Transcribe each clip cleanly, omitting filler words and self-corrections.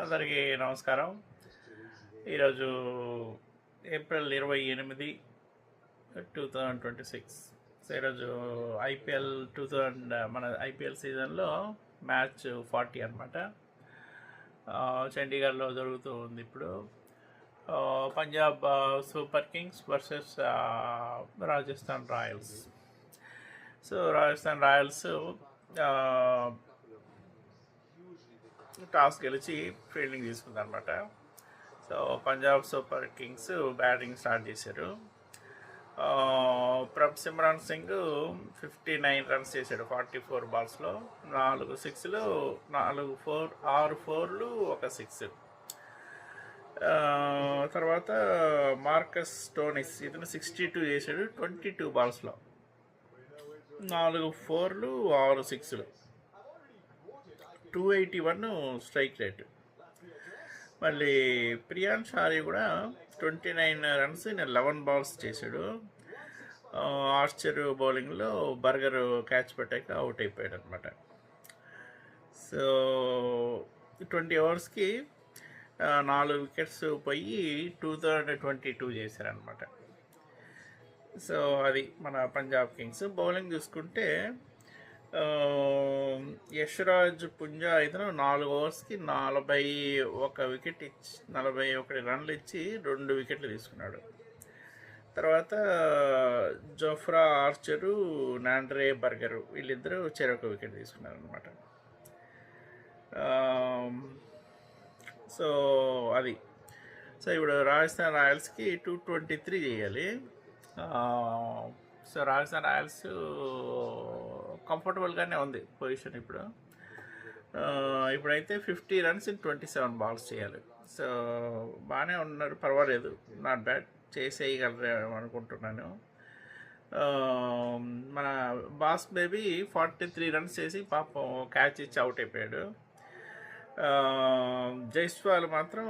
అందరికీ నమస్కారం. ఈరోజు ఏప్రిల్ 28, 2026. సో ఈరోజు ఐపీఎల్ మన ఐపీఎల్ సీజన్లో మ్యాచ్ 40 అనమాట. చండీగఢ్లో జరుగుతూ ఉంది ఇప్పుడు. Punjab Super Kings versus Rajasthan Royals. So Rajasthan Royals toss గెలిచి ఫీల్డింగ్ తీసుకుంది అనమాట. So Punjab Super Kings batting start చేశారు. సిమ్రాన్ సింగ్ 59 రన్స్ చేశాడు 44 బాల్స్లో. 4 సిక్స్లు, 6 ఫోర్లు, 1 సిక్స్. తర్వాత మార్కస్ స్టోనిస్ ఇతను 62 చేశాడు 22 బాల్స్లో. 4 ఫోర్లు, 6 సిక్స్లు, 281 స్ట్రైక్ రేట్. మళ్ళీ ప్రియాన్ షారీ కూడా 29 రన్స్ 11 బాల్స్ చేశాడు. ఆర్చర్ బౌలింగ్లో బర్గర్ క్యాచ్ పెట్టాక అవుట్ అయిపోయాడు అనమాట. సో 20 ఓవర్స్కి 4 వికెట్స్ పోయి 222 చేశారనమాట. సో అది మన పంజాబ్ కింగ్స్. బౌలింగ్ చూసుకుంటే యశ్రాజ్ పుంజా ఇతను 4 ఓవర్స్కి 41 వికెట్ ఇచ్చి 41 రన్లు ఇచ్చి 2 వికెట్లు తీసుకున్నాడు. తర్వాత జోఫ్రా ఆర్చరు, నాండ్రే బర్గరు వీళ్ళిద్దరూ చెరొక వికెట్ తీసుకున్నారు అనమాట. సో అది. సో ఇప్పుడు రాజస్థాన్ రాయల్స్కి 223 చేయాలి. సో రాజస్థాన్ రాయల్స్ కంఫర్టబుల్గానే ఉంది పొజిషన్ ఇప్పుడు. ఇప్పుడైతే 50 రన్స్ ఇన్ 27 బాల్స్ చేయాలి. సో బాగానే ఉన్నారు, పర్వాలేదు, నాట్ బ్యాడ్, చేసేయగలరు అనుకుంటున్నాను. మన బాస్ బేబీ 43 రన్స్ చేసి పాపం క్యాచ్ ఇచ్చి అవుట్ అయిపోయాడు. జైస్వాల్ మాత్రం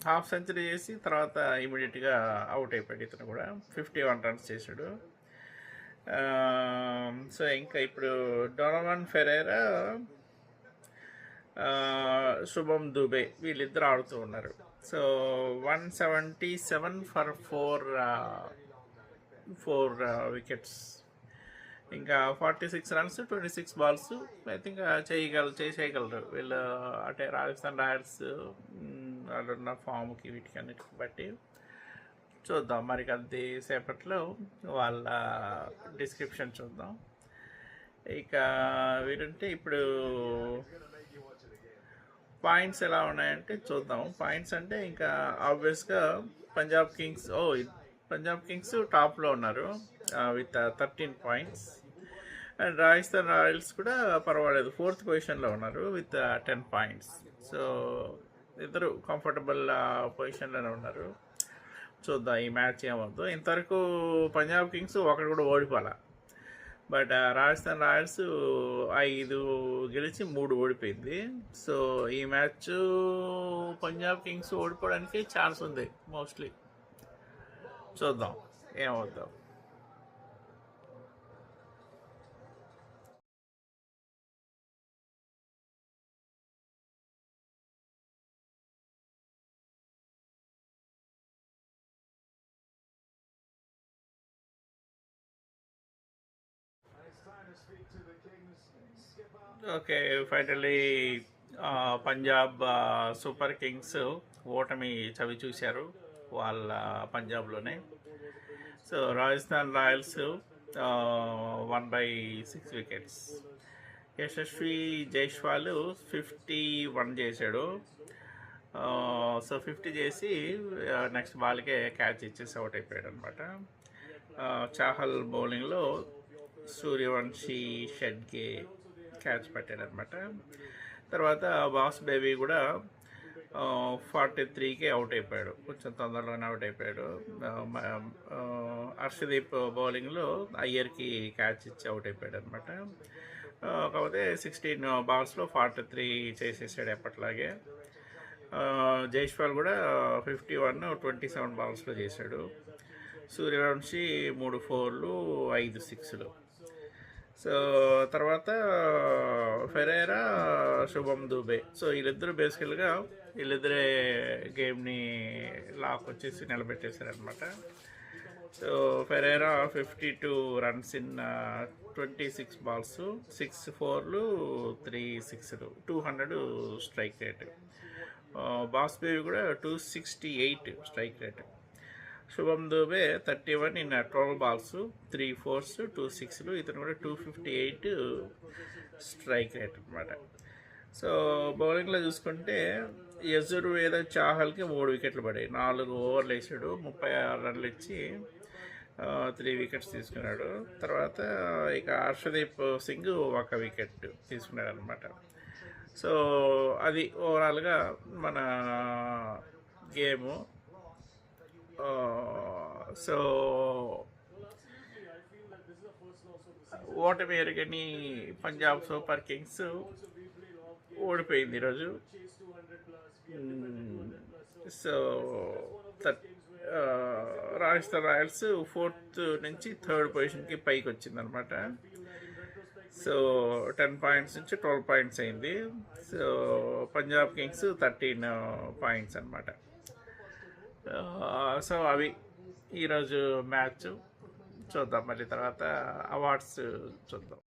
హాఫ్ సెంచరీ చేసి తర్వాత ఇమీడియట్గా అవుట్ అయిపోయాడు. ఇతను కూడా 51 రన్స్ చేశాడు. సో ఇంకా ఇప్పుడు డొనోవన్ ఫెరేరా, శుభం దుబే వీళ్ళిద్దరు ఆడుతూ ఉన్నారు. So 177 for 4 wickets. ఇంకా 46 రన్స్ 26 బాల్స్. ఐ థింక్ చేసేయగలరు వీళ్ళు. అంటే రాజస్థాన్ రాయల్స్ వాళ్ళున్న ఫామ్కి వీటికి అన్నిటికి బట్టి చూద్దాం. మరి కొద్ది సేపట్లో వాళ్ళ డిస్క్రిప్షన్ చూద్దాం. ఇక వీరుంటే ఇప్పుడు పాయింట్స్ ఎలా ఉన్నాయంటే చూద్దాం. పాయింట్స్ అంటే ఇంకా ఆబ్వియస్గా పంజాబ్ కింగ్స్ టాప్లో ఉన్నారు with 13 points. And Rajasthan Royals కూడా పర్వాలేదు, 4th పొజిషన్లో ఉన్నారు విత్ 10 పాయింట్స్. సో ఇద్దరు కంఫర్టబుల్ పొజిషన్లోనే ఉన్నారు. చూద్దాం ఈ మ్యాచ్ ఏమవుతుందో. ఇంతవరకు పంజాబ్ కింగ్స్ ఒకటి కూడా ఓడిపోలే. బట్ రాజస్థాన్ రాయల్స్ 5 గెలిచి 3 ఓడిపోయింది. సో ఈ మ్యాచ్ పంజాబ్ కింగ్స్ ఓడిపోవడానికి ఛాన్స్ ఉంది మోస్ట్లీ. చూద్దాం ఏమవుతాం. Okay, finally Punjab Super Kings ఓటమి చవి చూశారు వాళ్ళ పంజాబ్లోనే. So Rajasthan Royals 1/6 wickets. Yashasvi Jaiswal 51 చేశాడు. సో 50 చేసి నెక్స్ట్ బాల్కే క్యాచ్ ఇచ్చేసి అవుట్ అయిపోయాడు అనమాట. చాహల్ బౌలింగ్లో సూర్యవంశీ షెడ్గే క్యాచ్ పెట్టాడు అనమాట. తర్వాత బాస్ బేబీ కూడా 43కే అవుట్ అయిపోయాడు, కొంచెం తొందరలోనే అవుట్ అయిపోయాడు. హర్షదీప్ బౌలింగ్లో అయ్యర్కి క్యాచ్ ఇచ్చి అవుట్ అయిపోయాడు అనమాట. కాకపోతే 16 బాల్స్లో 43 చేసేసాడు ఎప్పట్లాగే. జైస్వాల్ కూడా 51 27 బాల్స్లో చేశాడు. సూర్యవంశీ 3 ఫోర్లు 5 సిక్స్లు. సో తర్వాత ఫెరేరా, శుభం దూబే. సో వీళ్ళిద్దరూ బేసికల్గా వీళ్ళిద్దరే గేమ్ని లాక్ వచ్చేసి నిలబెట్టేశారనమాట. So Ferreira 52 runs in 26 balls, 6 4లు 3 6లు, 200 స్ట్రైక్ రేట్. బాస్బేవి కూడా 268 స్ట్రైక్ రేట్. శుభం దూబే 31 ఇన్ 12 balls, 3 4s, 2 6లు, ఇతను కూడా 258 స్ట్రైక్ రేట్ అనమాట. సో బౌలింగ్లో చూసుకుంటే యజుర్వేద చాహల్కి 3 వికెట్లు పడాయి. 4 ఓవర్లు వేసాడు, 36 రన్లు ఇచ్చి 3 వికెట్స్ తీసుకున్నాడు. తర్వాత ఇక హర్షదీప్ సింగ్ 1 వికెట్ తీసుకున్నాడు అనమాట. సో అది ఓవరాల్గా మన గేము. సో ఓటమి ఎరగని పంజాబ్ సూపర్ కింగ్స్ ఓడిపోయింది ఈరోజు. సో రాజస్థాన్ రాయల్స్ 4th నుంచి 3rd పొజిషన్కి పైకి వచ్చిందనమాట. సో 10 పాయింట్స్ నుంచి 12 పాయింట్స్ అయింది. సో పంజాబ్ కింగ్స్ 13 పాయింట్స్ అనమాట. సో అవి ఈరోజు మ్యాచ్. చూద్దాం మళ్ళీ తర్వాత అవార్డ్స్ చూద్దాం.